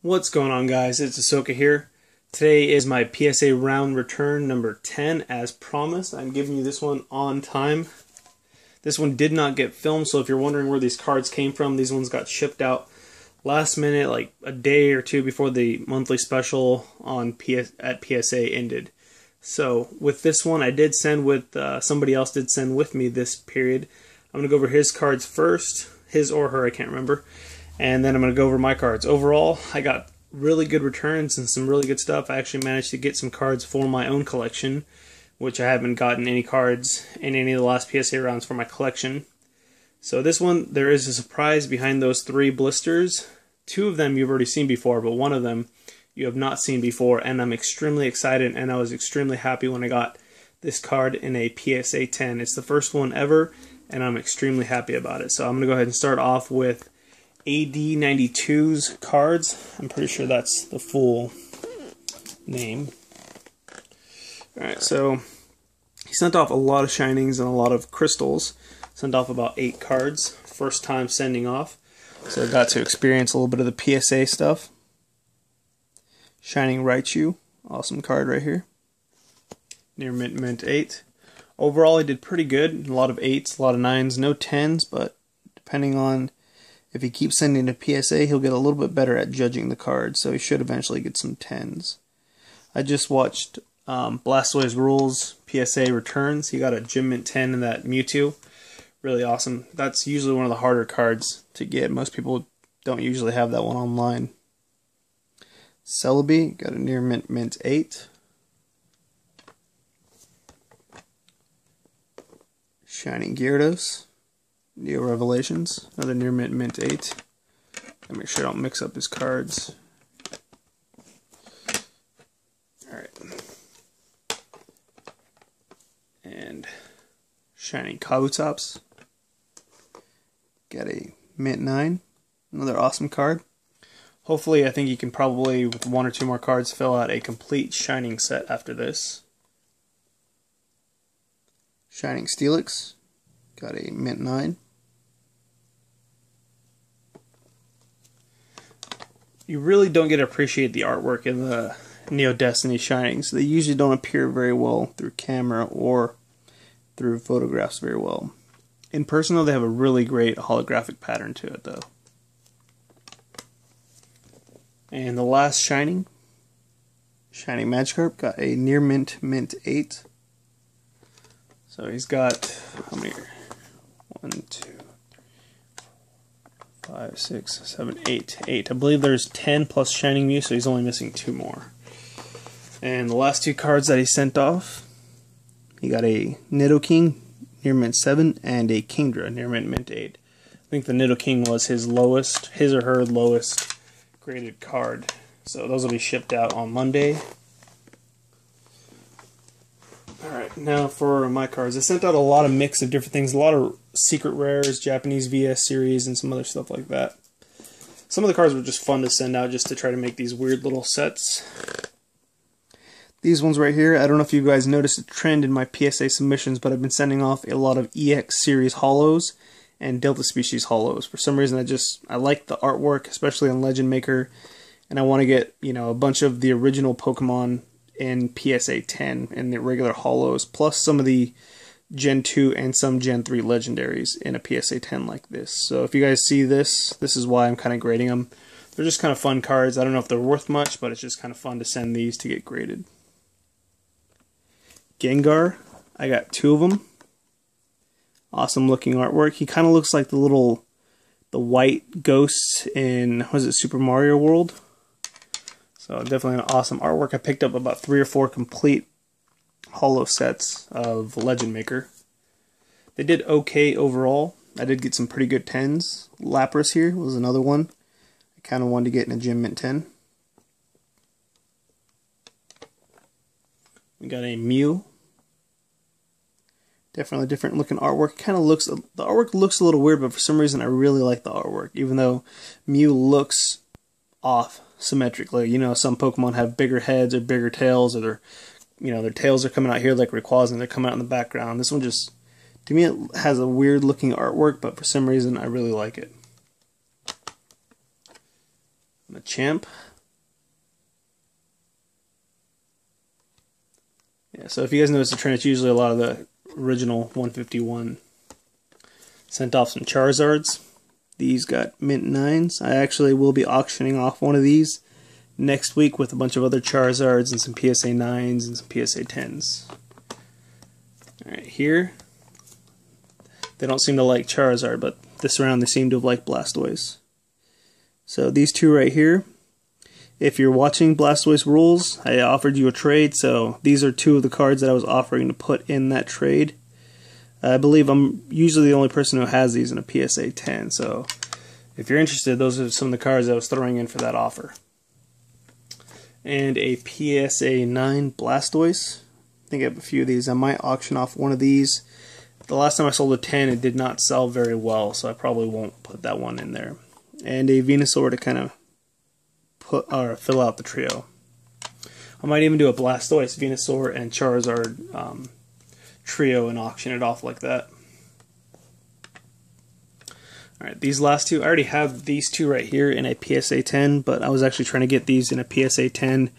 What's going on, guys? It's Ahsoka here. Today is my PSA round return number 10 as promised. I'm giving you this one on time. This one did not get filmed, so if you're wondering where these cards came from, these ones got shipped out last minute, like a day or two before the monthly special on at PSA ended. So with this one, I did send with, somebody else did send with me this period. I'm going to go over his cards first, his or her, I can't remember. And then I'm going to go over my cards. Overall, I got really good returns and some really good stuff. I actually managed to get some cards for my own collection, which I haven't gotten any cards in any of the last PSA rounds for my collection. So this one, there is a surprise behind those 3 blisters. 2 of them you've already seen before, but one of them you have not seen before, and I'm extremely excited, and I was extremely happy when I got this card in a PSA 10. It's the first one ever, and I'm extremely happy about it. So I'm going to go ahead and start off with AD92's cards. I'm pretty sure that's the full name. Alright, so he sent off a lot of shinings and a lot of crystals. Sent off about 8 cards. First time sending off. So I got to experience a little bit of the PSA stuff. Shining Raichu. Awesome card right here. Near Mint 8. Overall, he did pretty good. A lot of 8s, a lot of 9s, no 10s, but depending on if he keeps sending to PSA, he'll get a little bit better at judging the cards, so he should eventually get some 10s. I just watched Blastoise Rules PSA Returns. He got a Gym Mint 10 in that Mewtwo. Really awesome. That's usually one of the harder cards to get. Most people don't usually have that one online. Celebi got a near Mint 8. Shining Gyarados. Neo Revelations, another near Mint 8. I'll make sure I don't mix up his cards. Alright. And Shining Kabutops. Got a Mint 9. Another awesome card. Hopefully, I think you can probably, with 1 or 2 more cards, fill out a complete Shining set after this. Shining Steelix. Got a Mint 9. You really don't get to appreciate the artwork in the Neo Destiny Shinings. They usually don't appear very well through camera or through photographs very well. In person, though, they have a really great holographic pattern to it, though. And the last Shining Magikarp, got a near Mint 8. So he's got, how many here? 1, 2, 5, 6, 7, 8. 8. I believe there's 10 plus Shining Mew, so he's only missing 2 more. And the last 2 cards that he sent off, he got a Nidoking near Mint 7 and a Kingdra near Mint 8. I think the Nidoking was his or her lowest graded card. So those will be shipped out on Monday. Alright, now for my cards. I sent out a lot of mix of different things, a lot of secret rares, Japanese VS series, and some other stuff like that. Some of the cards were just fun to send out just to try to make these weird little sets. These ones right here, I don't know if you guys noticed a trend in my PSA submissions, but I've been sending off a lot of EX series Holos and Delta Species Holos. For some reason, I like the artwork, especially on Legend Maker, and I want to get, a bunch of the original Pokemon in PSA 10 and the regular Holos, plus some of the Gen 2 and some Gen 3 legendaries in a PSA 10 like this. So if you guys see this is why I'm kind of grading them. They're just kind of fun cards. I don't know if they're worth much, but it's just kind of fun to send these to get graded. Gengar, I got 2 of them. Awesome looking artwork. He kind of looks like the white ghosts in, was it Super Mario World? So definitely an awesome artwork. I picked up about 3 or 4 complete holo sets of Legend Maker. They did okay overall. I did get some pretty good 10s. Lapras here was another one. I kind of wanted to get in a Gym Mint 10. We got a Mew. Definitely different looking artwork. The artwork looks a little weird, but for some reason I really like the artwork, even though Mew looks off symmetrically. Some Pokemon have bigger heads or bigger tails, or their tails are coming out here like Rayquaza and they're coming out in the background. This one just, to me, it has a weird looking artwork, but for some reason I really like it. Machamp, So if you guys notice the trend, it's usually a lot of the original 151. Sent off some Charizards. These got mint 9s. I actually will be auctioning off one of these next week with a bunch of other Charizards and some PSA 9s and some PSA 10s. Alright, here, they don't seem to like Charizard, but this round they seem to have liked Blastoise. So these two right here, if you're watching Blastoise Rules, I offered you a trade, so these are two of the cards that I was offering to put in that trade. I believe I'm usually the only person who has these in a PSA 10, so if you're interested, those are some of the cards I was throwing in for that offer. And a PSA 9 Blastoise. I think I have a few of these. I might auction off one of these. The last time I sold a 10, it did not sell very well, so I probably won't put that one in there. And a Venusaur to kind of fill out the trio. I might even do a Blastoise, Venusaur, and Charizard trio and auction it off like that. Alright, these last two, I already have these two right here in a PSA 10, but I was actually trying to get these in a PSA 10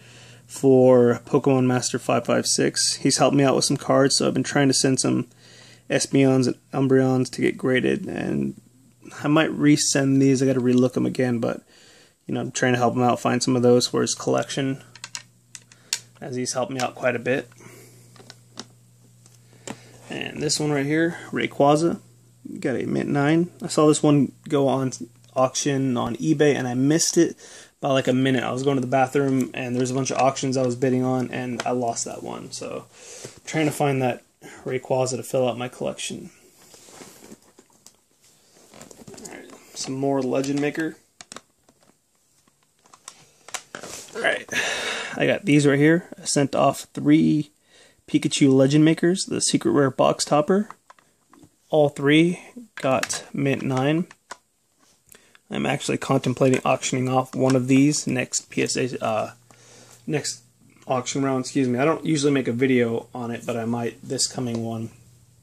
for Pokemon Master 556. He's helped me out with some cards, so I've been trying to send some Espeons and Umbreons to get graded, and I might resend these. I got to relook them again, but you know, I'm trying to help him out, find some of those for his collection, as he's helped me out quite a bit. And this one right here, Rayquaza, got a mint 9. I saw this one go on auction on eBay, and I missed it by like a minute. I was going to the bathroom, and there's a bunch of auctions I was bidding on, and I lost that one. So, I'm trying to find that Rayquaza to fill out my collection. Alright, some more Legend Maker. Alright, I got these right here. I sent off 3 Pikachu Legend Makers, the secret rare box topper. All 3 got mint 9. I'm actually contemplating auctioning off one of these next next auction round. Excuse me. I don't usually make a video on it, but I might this coming one.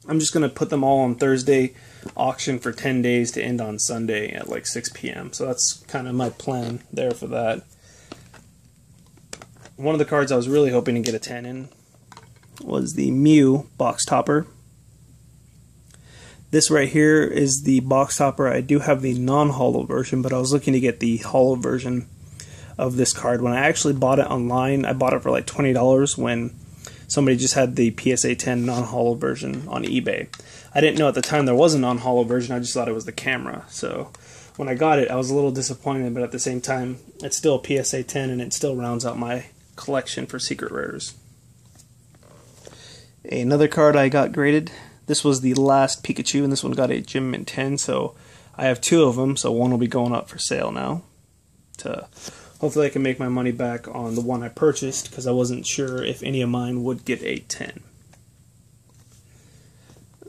I'm just gonna put them all on Thursday, auction for 10 days to end on Sunday at like 6 p.m. So that's kind of my plan there for that. One of the cards I was really hoping to get a 10 in was the Mew box topper. This right here is the box topper. I do have the non-holo version, but I was looking to get the holo version of this card. When I actually bought it online, I bought it for like $20 when somebody just had the PSA 10 non-holo version on eBay. I didn't know at the time there was a non-holo version, I just thought it was the camera. So when I got it, I was a little disappointed, but at the same time, it's still a PSA 10 and it still rounds out my collection for secret rares. Another card I got graded. This was the last Pikachu, and this one got a Gem Mint 10, so I have 2 of them, so one will be going up for sale now. Hopefully I can make my money back on the one I purchased, because I wasn't sure if any of mine would get a 10.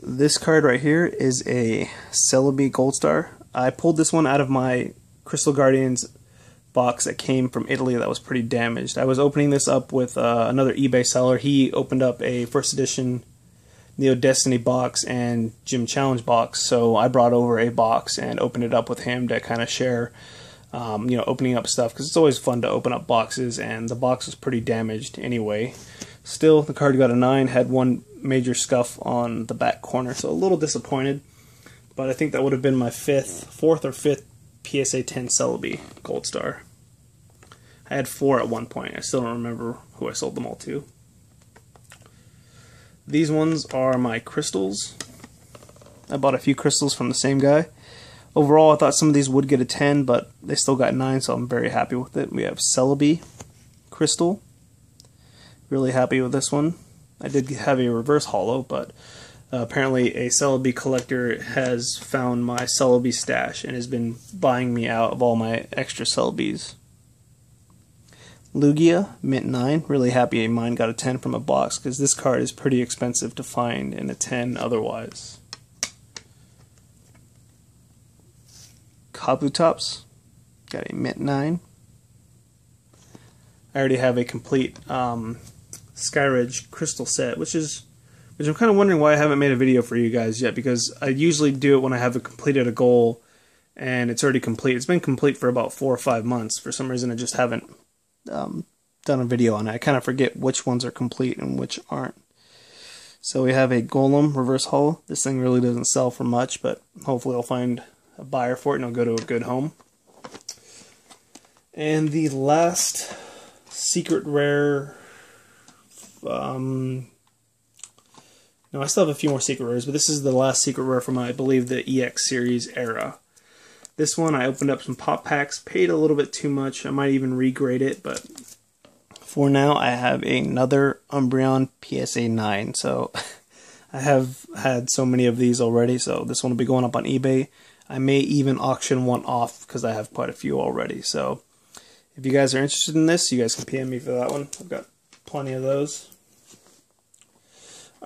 This card right here is a Celebi Gold Star. I pulled this one out of my Crystal Guardians box that came from Italy that was pretty damaged. I was opening this up with another eBay seller. He opened up a first edition Neo Destiny box and Gym Challenge box, so I brought over a box and opened it up with him to kind of share, you know, opening up stuff, because it's always fun to open up boxes, and the box was pretty damaged anyway. Still, the card got a 9, had one major scuff on the back corner, so a little disappointed, but I think that would have been my 4th or 5th PSA 10 Celebi Gold Star. I had 4 at one point. I still don't remember who I sold them all to. These ones are my crystals. I bought a few crystals from the same guy. Overall, I thought some of these would get a 10, but they still got 9, so I'm very happy with it. We have Celebi Crystal. Really happy with this one. I did have a reverse holo, but apparently a Celebi collector has found my Celebi stash and has been buying me out of all my extra Celebis. Lugia, mint 9. Really happy mine got a 10 from a box, because this card is pretty expensive to find in a 10 otherwise. Kabutops, got a mint 9. I already have a complete Skyridge crystal set, which I'm kind of wondering why I haven't made a video for you guys yet, because I usually do it when I have completed a goal and it's already complete. It's been complete for about 4 or 5 months. For some reason I just haven't done a video on it. I kind of forget which ones are complete and which aren't. So we have a Golem reverse holo. This thing really doesn't sell for much, but hopefully I'll find a buyer for it and it'll go to a good home. And the last secret rare, no, I still have a few more secret rares, but this is the last secret rare from, I believe, the EX series era. This one I opened up some pop packs, paid a little bit too much. I might even regrade it, but for now I have another Umbreon PSA 9. So I have had so many of these already, so this one will be going up on eBay. I may even auction one off because I have quite a few already. So if you guys are interested in this, you guys can PM me for that one. I've got plenty of those.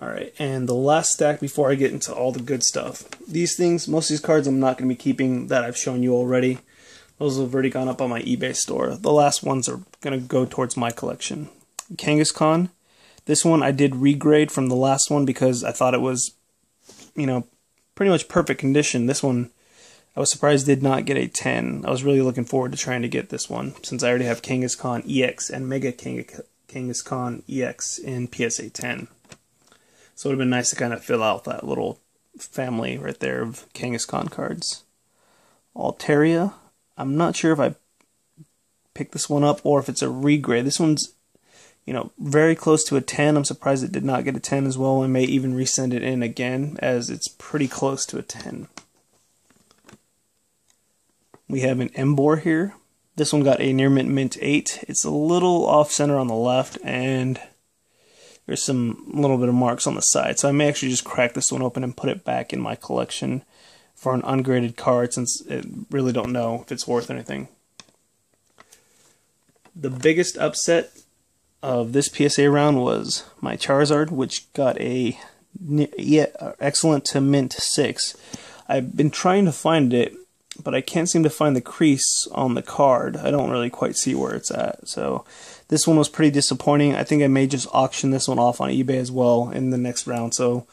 Alright, and the last stack before I get into all the good stuff. These things, most of these cards I'm not going to be keeping that I've shown you already. Those have already gone up on my eBay store. The last ones are going to go towards my collection. Kangaskhan. This one I did regrade from the last one because I thought it was, you know, pretty much perfect condition. This one, I was surprised did not get a 10. I was really looking forward to trying to get this one since I already have Kangaskhan EX and Mega Kangaskhan EX in PSA 10. So it would have been nice to kind of fill out that little family right there of Kangaskhan cards. Altaria. I'm not sure if I picked this one up or if it's a regrade. This one's, you know, very close to a 10. I'm surprised it did not get a 10 as well. I may even resend it in again as it's pretty close to a 10. We have an Embor here. This one got a near mint 8. It's a little off center on the left and there's some little bit of marks on the side. So I may actually just crack this one open and put it back in my collection for an ungraded card since I really don't know if it's worth anything. The biggest upset of this PSA round was my Charizard, which got a excellent to mint 6. I've been trying to find it, but I can't seem to find the crease on the card. I don't really quite see where it's at. So this one was pretty disappointing. I think I may just auction this one off on eBay as well in the next round. So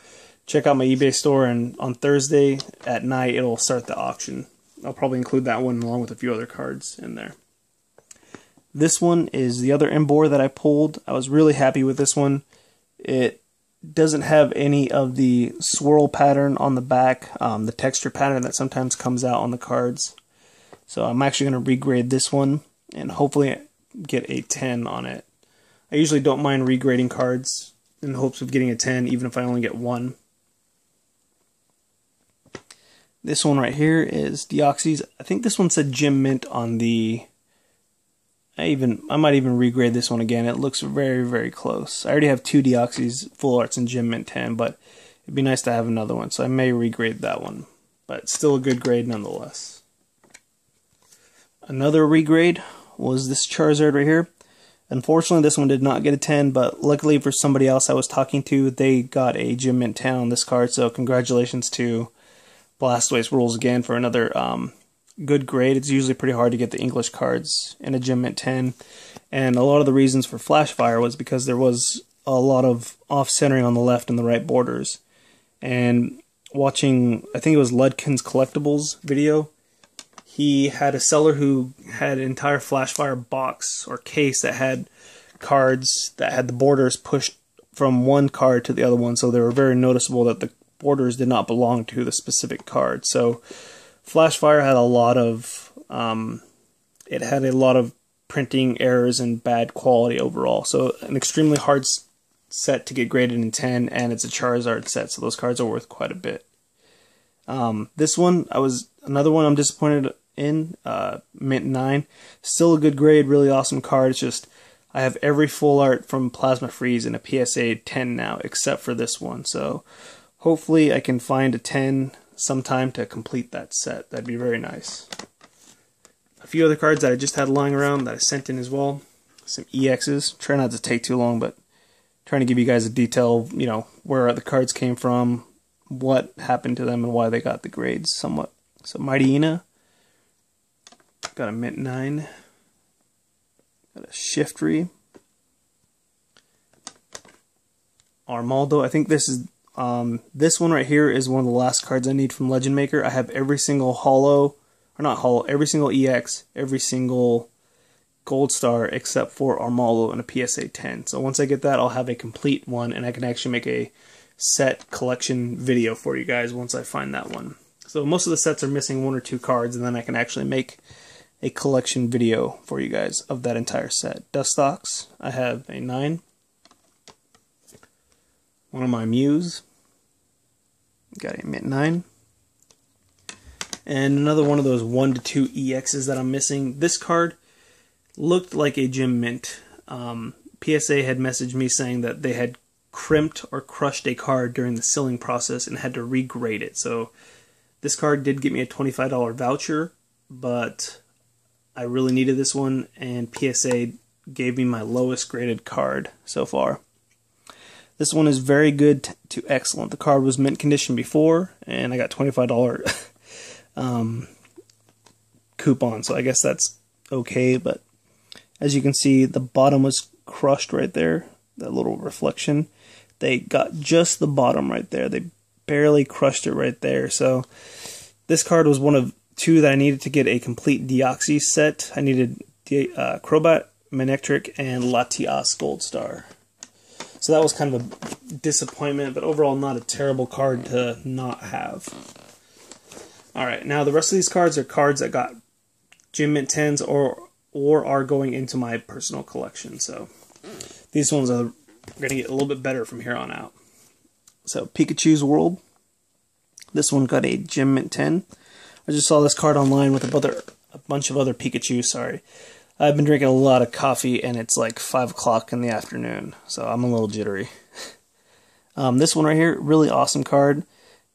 check out my eBay store, and on Thursday at night it'll start the auction. I'll probably include that one along with a few other cards in there. This one is the other Embor that I pulled. I was really happy with this one. It doesn't have any of the swirl pattern on the back, the texture pattern that sometimes comes out on the cards. So I'm actually going to regrade this one and hopefully get a 10 on it. I usually don't mind regrading cards in hopes of getting a 10 even if I only get one. This one right here is Deoxys. I think this one said Gem Mint on the... I might even regrade this one again. It looks very, very close. I already have 2 Deoxys Full Arts and Gem Mint 10, but it'd be nice to have another one, so I may regrade that one. But still a good grade nonetheless. Another regrade was this Charizard right here. Unfortunately, this one did not get a 10, but luckily for somebody else I was talking to, they got a Gem Mint 10 on this card, so congratulations to Blastoise Rules again for another good grade. It's usually pretty hard to get the English cards in a Gem Mint 10, and a lot of the reasons for Flash Fire was because there was a lot of off-centering on the left and the right borders. And watching, I think it was Ludkin's Collectibles video, he had a seller who had an entire Flash Fire box or case that had cards that had the borders pushed from one card to the other one, so they were very noticeable that the borders did not belong to the specific card. So Flash Fire had a lot of printing errors and bad quality overall. So an extremely hard set to get graded in 10, and it's a Charizard set, so those cards are worth quite a bit. This one, another one I'm disappointed in, mint 9. Still a good grade, really awesome card. It's just I have every full art from Plasma Freeze in a PSA 10 now, except for this one. So hopefully I can find a 10 sometime to complete that set. That'd be very nice. A few other cards that I just had lying around that I sent in as well. Some EXs. Try not to take too long, but trying to give you guys a detail, you know, where the cards came from, what happened to them, and why they got the grades somewhat. So Mighty Ina. Got a mint 9. Got a Shiftry. Armaldo. I think this is this one right here is one of the last cards I need from Legend Maker. I have every single holo, or not holo, every single EX, every single Gold Star except for Armaldo and a PSA 10. So once I get that, I'll have a complete one, and I can actually make a set collection video for you guys once I find that one. So most of the sets are missing 1 or 2 cards, and then I can actually make a collection video for you guys of that entire set. Dust stocks, I have a 9. One of my Mews, got a mint 9. And another one of those 1 to 2 EXs that I'm missing. This card looked like a gem mint. PSA had messaged me saying that they had crimped or crushed a card during the sealing process and had to regrade it. So this card did get me a $25 voucher, but I really needed this one, and PSA gave me my lowest graded card so far. This one is very good to excellent. The card was mint condition before, and I got $25 coupon, so I guess that's okay. But as you can see, the bottom was crushed right there, that little reflection. They got just the bottom right there. They barely crushed it right there. So this card was one of 2 that I needed to get a complete Deoxys set. I needed Crobat, Manectric, and Latias Gold Star. So that was kind of a disappointment, but overall not a terrible card to not have. Alright, now the rest of these cards are cards that got Gem Mint 10s or are going into my personal collection. So these ones are going to get a little bit better from here on out. So Pikachu's World. This one got a Gem Mint 10. I just saw this card online with a bunch of other Pikachu, sorry. I've been drinking a lot of coffee, and it's like 5 o'clock in the afternoon, so I'm a little jittery. This one right here, really awesome card.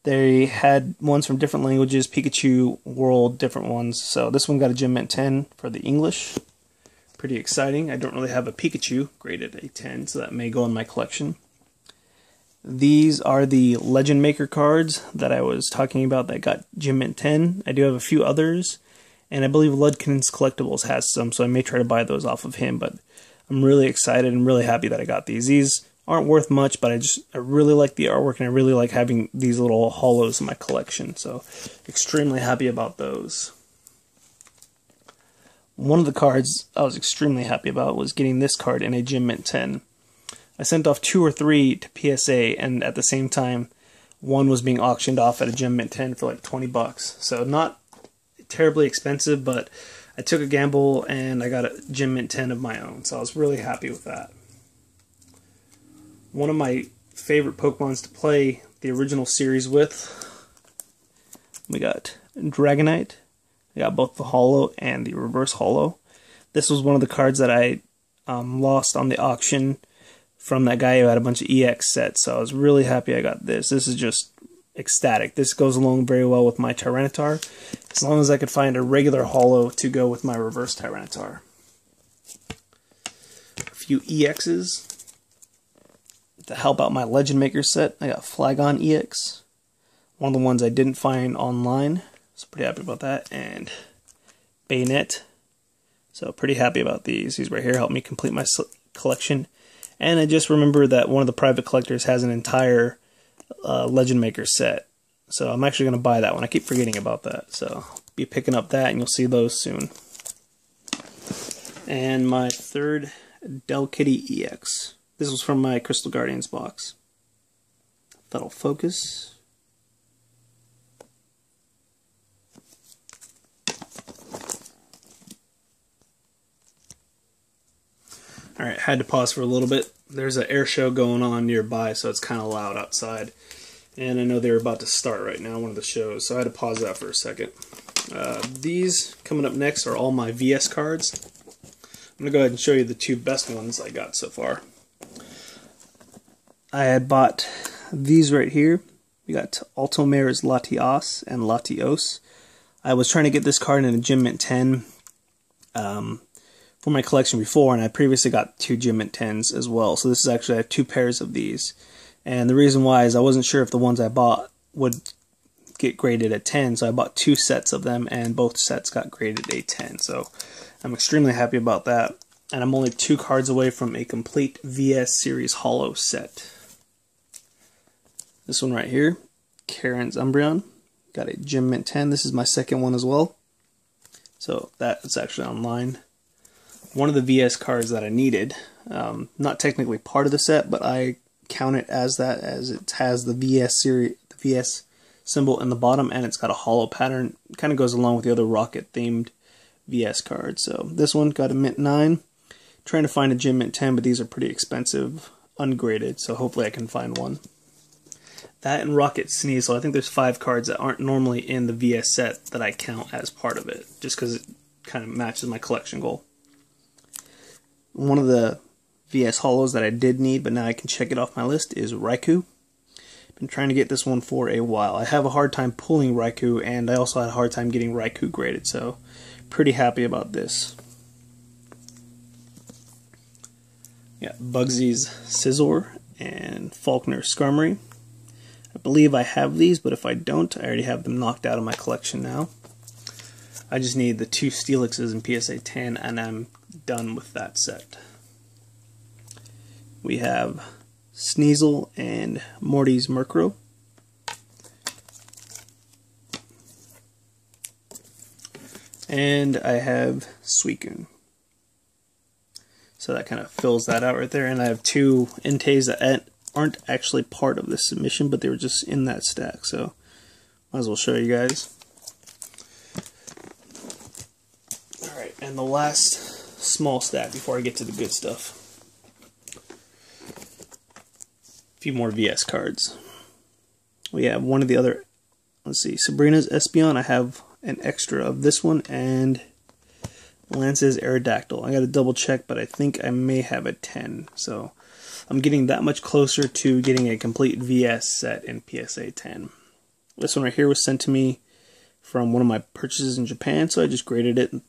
They had ones from different languages, Pikachu World, different ones. So this one got a Gem Mint 10 for the English. Pretty exciting. I don't really have a Pikachu graded a 10, so that may go in my collection. These are the Legend Maker cards that I was talking about that got Gem Mint 10. I do have a few others, and I believe Ludkin's Collectibles has some, so I may try to buy those off of him, but I'm really excited and really happy that I got these. These aren't worth much, but I really like the artwork, and I really like having these little holos in my collection, so extremely happy about those. One of the cards I was extremely happy about was getting this card in a Gem Mint 10. I sent off 2 or 3 to PSA, and at the same time, one was being auctioned off at a Gem Mint 10 for like 20 bucks. So not terribly expensive, but I took a gamble and I got a Gem Mint 10 of my own, so I was really happy with that. One of my favorite Pokemons to play the original series with, we got Dragonite. I got both the holo and the reverse holo. This was one of the cards that I lost on the auction from that guy who had a bunch of EX sets, so I was really happy I got this. This is just ecstatic. This goes along very well with my Tyranitar, as long as I could find a regular holo to go with my reverse Tyranitar. A few EXs to help out my Legend Maker set. I got Flygon EX, one of the ones I didn't find online, so pretty happy about that, and Bayonet, so pretty happy about these. These right here help me complete my collection, and I just remembered that one of the private collectors has an entire Legend Maker set, so I'm actually going to buy that one. I keep forgetting about that, so I'll be picking up that, and you'll see those soon. And my third Delkitty EX. This was from my Crystal Guardians box. That'll focus. Alright, had to pause for a little bit. There's an air show going on nearby, so it's kind of loud outside. And I know they're about to start right now, one of the shows, so I had to pause that for a second. These coming up next are all my VS cards. I'm going to go ahead and show you the 2 best ones I got so far. I had bought these right here. We got Altomare's Latias and Latios. I was trying to get this card in a Gem Mint 10 for my collection before, and I previously got 2 Gem Mint 10s as well. So this is actually, I have 2 pairs of these. And the reason why is I wasn't sure if the ones I bought would get graded at 10, so I bought 2 sets of them, and both sets got graded a 10. So I'm extremely happy about that. And I'm only 2 cards away from a complete VS Series Holo set. This one right here, Karen's Umbreon, got a Gem Mint 10. This is my second one as well. So that's actually online. One of the VS cards that I needed, not technically part of the set, but I count it as that, as it has the VS series, the VS symbol in the bottom, and it's got a hollow pattern. It kind of goes along with the other rocket themed VS cards. So this one got a mint 9. Trying to find a gem mint 10, but these are pretty expensive, ungraded, so hopefully I can find one. That and Rocket Sneasel. I think there's 5 cards that aren't normally in the VS set that I count as part of it, just because it kind of matches my collection goal. One of the VS Holos that I did need, but now I can check it off my list, is Raikou. Been trying to get this one for a while. I have a hard time pulling Raikou, and I also had a hard time getting Raikou graded, so pretty happy about this. Yeah, Bugsy's Scizor and Faulkner Skarmory. I believe I have these, but if I don't, I already have them knocked out of my collection now. I just need the 2 Steelixes in PSA 10, and I'm done with that set. We have Sneasel and Morty's Murkrow. And I have Suicune. So that kind of fills that out right there. And I have 2 Entei's that aren't actually part of this submission, but they were just in that stack. So might as well show you guys. Alright, and the last small stack before I get to the good stuff. A few more VS cards. We have one of the other, let's see, Sabrina's Espeon. I have an extra of this one, and Lance's Aerodactyl. I gotta double check, but I think I may have a 10. So I'm getting that much closer to getting a complete VS set in PSA 10. This one right here was sent to me from one of my purchases in Japan, so I just graded it. It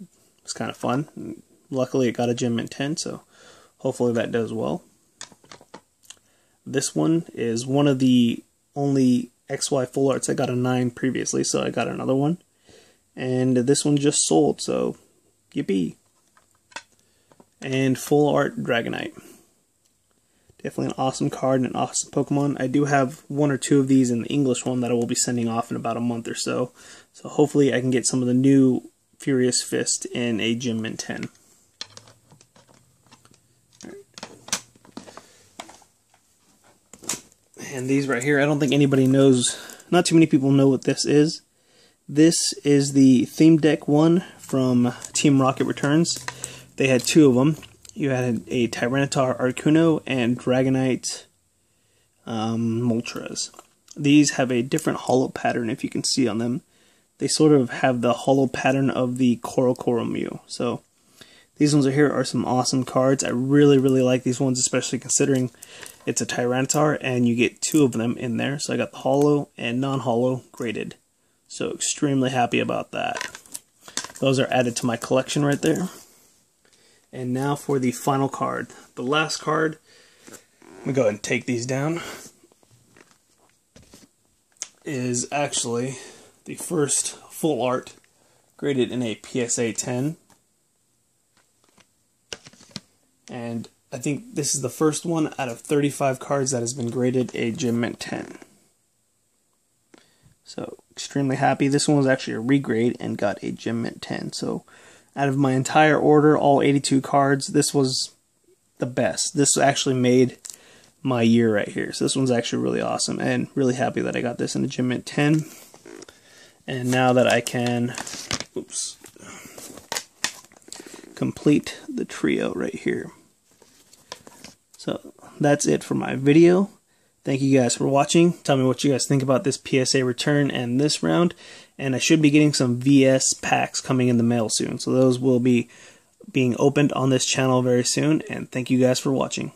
was kind of fun. And luckily it got a gem mint 10, so hopefully that does well. This one is one of the only XY full arts. I got a 9 previously, so I got another one. And this one just sold, so yippee. And full art Dragonite. Definitely an awesome card and an awesome Pokemon. I do have 1 or 2 of these in the English one that I will be sending off in about a month or so. So hopefully I can get some of the new Furious Fist in a Gem Mint 10. And these right here, I don't think anybody knows, not too many people know what this is. This is the Theme Deck one from Team Rocket Returns. They had 2 of them. You had a Tyranitar Articuno and Dragonite Moltres. These have a different hollow pattern, if you can see on them. They sort of have the hollow pattern of the Korokoro Mew. So these ones here are some awesome cards. I really, really like these ones, especially considering it's a Tyranitar and you get 2 of them in there. So I got the hollow and non-hollow graded. So extremely happy about that. Those are added to my collection right there. And now for the final card. The last card, let me go ahead and take these down, is actually the first full art graded in a PSA 10. And I think this is the first one out of 35 cards that has been graded a Gem Mint 10. So extremely happy. This one was actually a regrade and got a Gem Mint 10. So out of my entire order, all 82 cards, this was the best. This actually made my year right here. So this one's actually really awesome, and really happy that I got this in a Gem Mint 10. And now that I can, complete the trio right here. So that's it for my video. Thank you guys for watching. Tell me what you guys think about this PSA return and this round. And I should be getting some VS packs coming in the mail soon. So those will be being opened on this channel very soon. And thank you guys for watching.